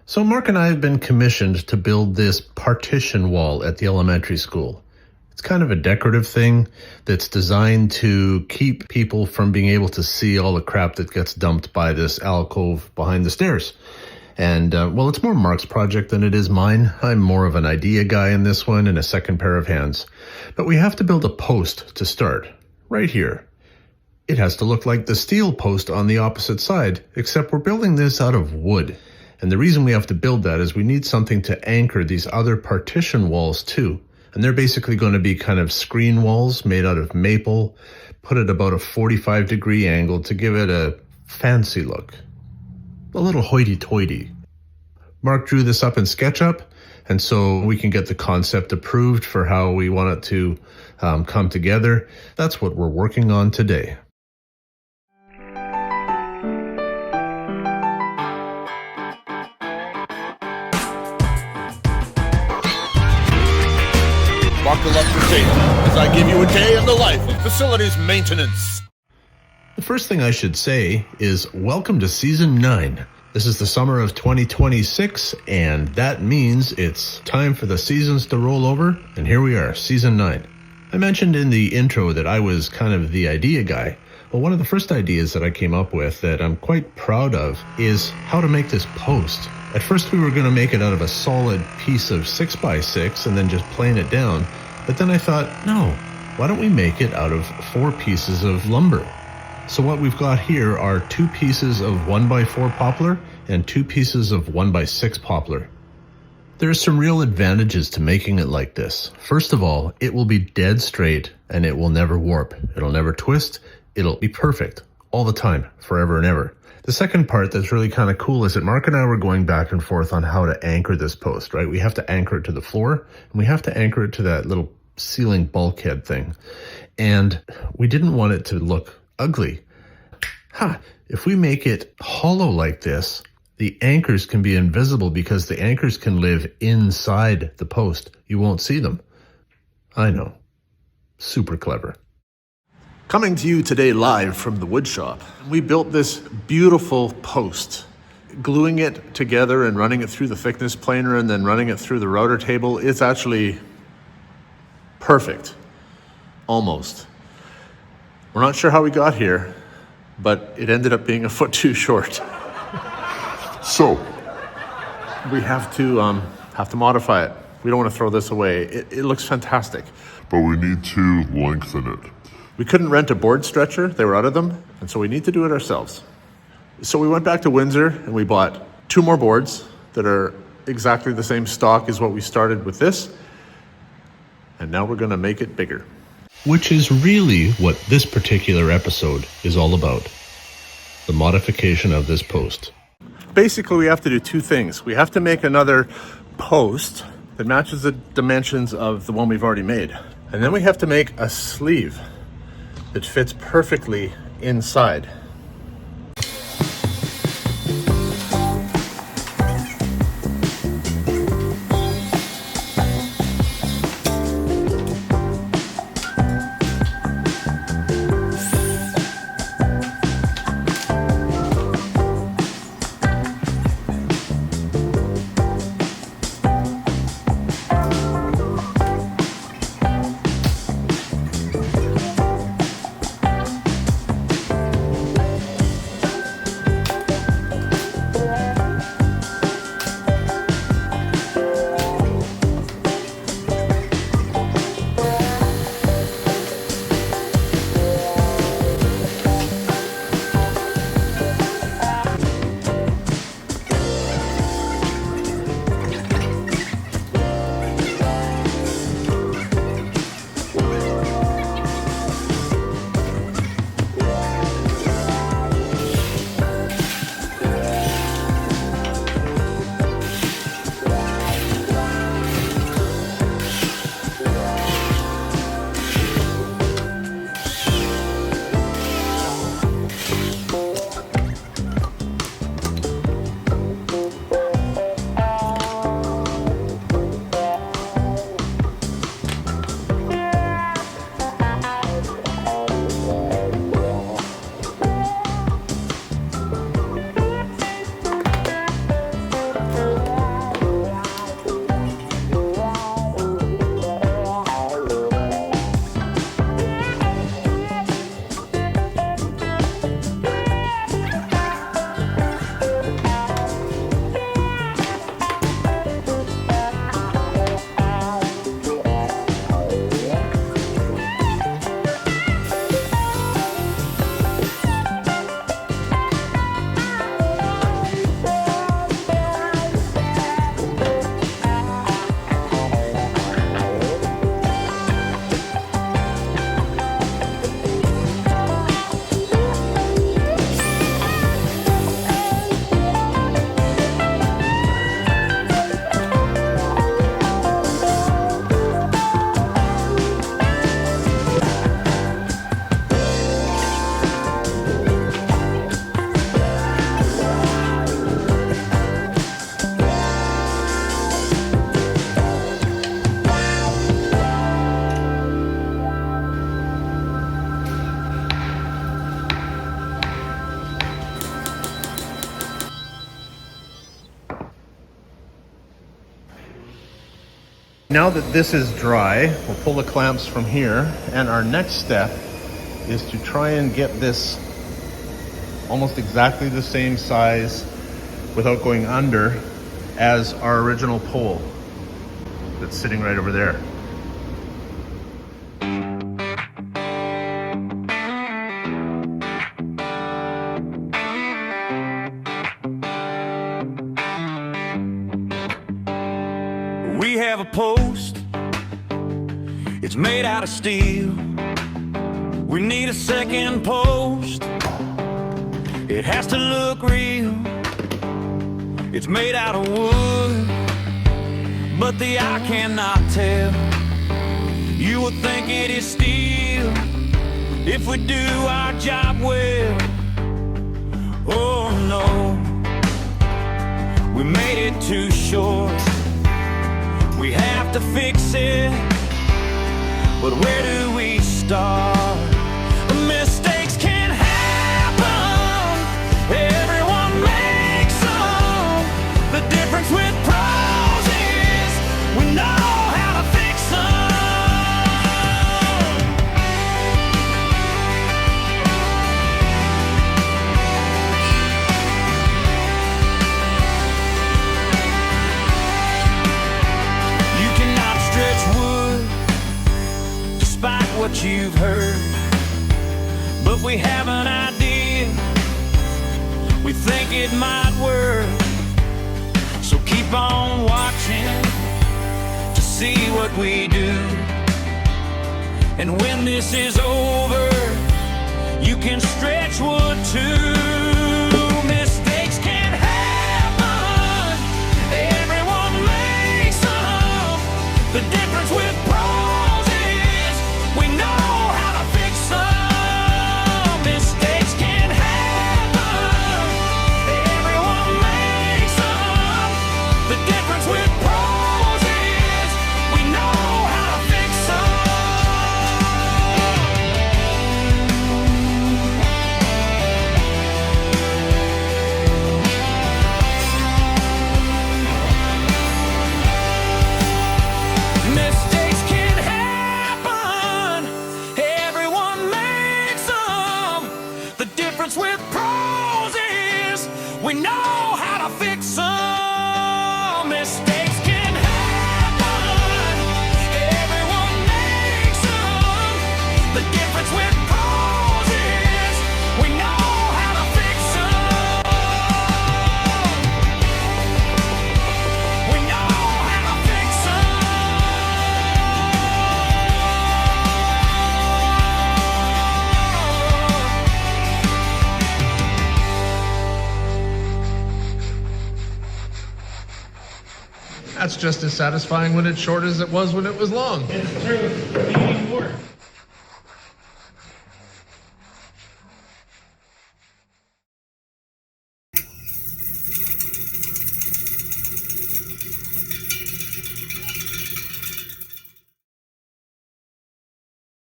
So Mark and I have been commissioned to build this partition wall at the elementary school. It's kind of a decorative thing that's designed to keep people from being able to see all the crap that gets dumped by this alcove behind the stairs. And, well, it's more Mark's project than it is mine. I'm more of an idea guy in this one and a second pair of hands. But we have to build a post to start, right here. It has to look like the steel post on the opposite side, except we're building this out of wood. And the reason we have to build that is we need something to anchor these other partition walls too. And they're basically going to be kind of screen walls made out of maple, put at about a 45-degree angle to give it a fancy look. A little hoity-toity. Mark drew this up in SketchUp, and so we can get the concept approved for how we want it to come together. That's what we're working on today. Buckle up your tape as I give you a day in the life of facilities maintenance. The first thing I should say is welcome to Season 9. This is the summer of 2026, and that means it's time for the seasons to roll over, and here we are, Season 9. I mentioned in the intro that I was kind of the idea guy. Well, one of the first ideas that I came up with that I'm quite proud of is how to make this post. At first we were going to make it out of a solid piece of 6x6 and then just plane it down, but then I thought, no, why don't we make it out of 4 pieces of lumber? So what we've got here are 2 pieces of 1x4 poplar and 2 pieces of 1x6 poplar. There are some real advantages to making it like this. First of all, it will be dead straight and it will never warp. It'll never twist. It'll be perfect all the time, forever and ever. The second part that's really kind of cool is that Mark and I were going back and forth on how to anchor this post, right? We have to anchor it to the floor and we have to anchor it to that little ceiling bulkhead thing. And we didn't want it to look ugly. If we make it hollow like this, the anchors can be invisible because the anchors can live inside the post. You won't see them. I know. Super clever. Coming to you today live from the wood shop. We built this beautiful post. Gluing it together and running it through the thickness planer and then running it through the router table, it's actually perfect. Almost. We're not sure how we got here, but it ended up being a foot too short. So we have to modify it. We don't want to throw this away. It looks fantastic. But we need to lengthen it. We couldn't rent a board stretcher. They were out of them. And so we need to do it ourselves. So we went back to Windsor and we bought 2 more boards that are exactly the same stock as what we started with this. And now we're going to make it bigger. Which is really what this particular episode is all about. The modification of this post. Basically, we have to do 2 things. We have to make another post that matches the dimensions of the one we've already made. And then we have to make a sleeve that fits perfectly inside. now that this is dry, we'll pull the clamps from here, and our next step is to try and get this almost exactly the same size without going under as our original pole that's sitting right over there. We have a post, it's made out of steel. We need a second post, it has to look real. It's made out of wood, but the eye cannot tell. You would think it is steel if we do our job well. Oh no, we made it too short. We have to fix it, but where do we start? Mistakes can happen, everyone makes them. The difference with pros is we know how to fix them. You cannot stretch wood despite what you've heard, but we have an idea, we think it might work. So keep on watching to see what we do. And when this is over, you can stretch wood too. Mistakes can happen, everyone makes them. The difference with pros is we know how to fix them. Mistakes can happen, everyone makes them. The difference with pros is we know how to fix them. Mistakes can happen, everyone makes them. The difference with pros is we know how to fix them. Mistakes can happen, everyone makes them. The difference with pros is we know how to fix them. We know how to fix them. That's just as satisfying when it's short as it was when it was long. It's true. We need more.